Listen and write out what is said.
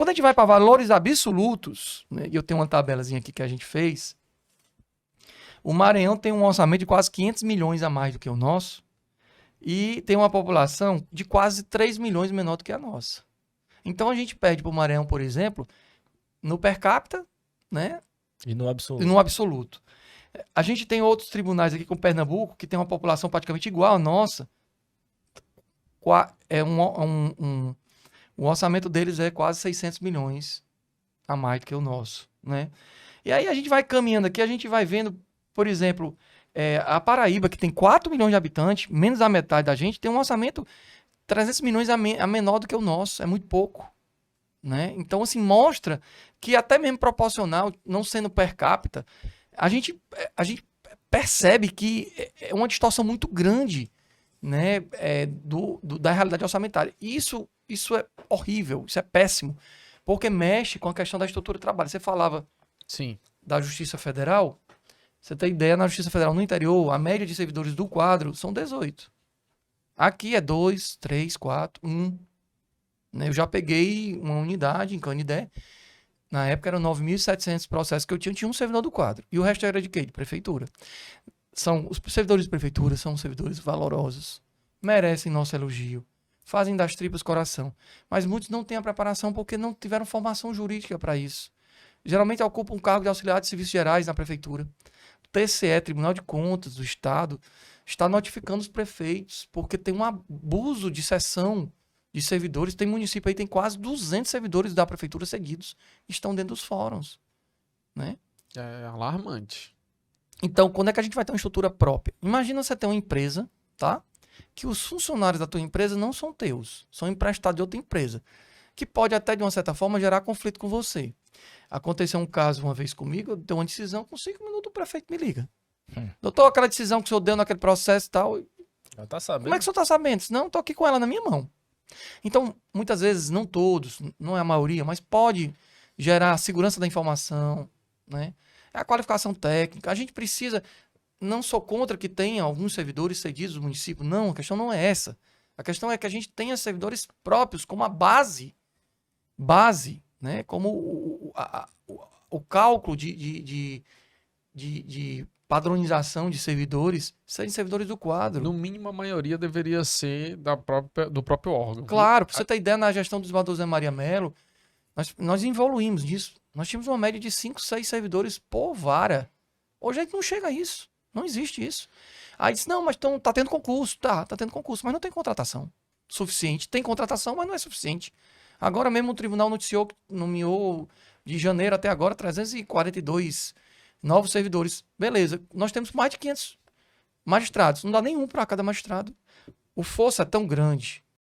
Quando a gente vai para valores absolutos, né, e eu tenho uma tabelazinha aqui que a gente fez, o Maranhão tem um orçamento de quase 500 milhões a mais do que o nosso e tem uma população de quase 3 milhões menor do que a nossa. Então a gente perde para o Maranhão, por exemplo, no per capita, né? E no E absoluto. no absoluto. A gente tem outros tribunais aqui, como Pernambuco, que tem uma população praticamente igual à nossa. O orçamento deles é quase 600 milhões a mais do que o nosso, né? E aí a gente vai caminhando aqui, a gente vai vendo, por exemplo, a Paraíba, que tem 4 milhões de habitantes, menos da metade da gente, tem um orçamento 300 milhões a menor do que o nosso. É muito pouco, né? Então, assim, mostra que até mesmo proporcional, não sendo per capita, a gente percebe que é uma distorção muito grande, né, da realidade orçamentária. E isso é horrível, isso é péssimo, porque mexe com a questão da estrutura do trabalho. Você falava Sim. da Justiça Federal, você tem ideia, na Justiça Federal no interior, a média de servidores do quadro são 18. Aqui é 2, 3, 4, 1. Eu já peguei uma unidade em Canidé. Na época eram 9.700 processos que eu tinha um servidor do quadro. E o resto era de quê? De prefeitura. Os servidores de prefeitura são servidores valorosos. Merecem nosso elogio. Fazem das tripas coração. Mas muitos não têm a preparação porque não tiveram formação jurídica para isso. Geralmente ocupam um cargo de auxiliar de serviços gerais na prefeitura. O TCE, Tribunal de Contas do Estado, está notificando os prefeitos porque tem um abuso de cessão de servidores. Tem município aí, tem quase 200 servidores da prefeitura seguidos, estão dentro dos fóruns, né? É alarmante. Então, quando é que a gente vai ter uma estrutura própria? Imagina você ter uma empresa, tá? Que os funcionários da tua empresa não são teus, são emprestados de outra empresa, que pode até, de uma certa forma, gerar conflito com você. Aconteceu um caso uma vez comigo, eu dei uma decisão, com 5 minutos o prefeito me liga. Doutor, aquela decisão que o senhor deu naquele processo e tal, Já tá sabendo. como é que o senhor está sabendo? Não, estou aqui com ela na minha mão. Então, muitas vezes, não todos, não é a maioria, mas pode gerar a segurança da informação, né? É a qualificação técnica. A gente precisa, não sou contra que tenha alguns servidores cedidos do município, não, a questão não é essa. A questão é que a gente tenha servidores próprios como a base, né? Como o cálculo de padronização de servidores, serem servidores do quadro. No mínimo, a maioria deveria ser do próprio órgão. Claro, para você ter ideia, na gestão do desembargador Zé Maria Mello, nós evoluímos nisso. Nós tínhamos uma média de 5, 6 servidores por vara. Hoje a gente não chega a isso. Não existe isso. Aí disse, não, mas tá tendo concurso. Tá tendo concurso, mas não tem contratação suficiente. Tem contratação, mas não é suficiente. Agora mesmo o tribunal noticiou que nomeou de janeiro até agora 342 novos servidores. Beleza, nós temos mais de 500 magistrados. Não dá nenhum para cada magistrado. O fosso é tão grande,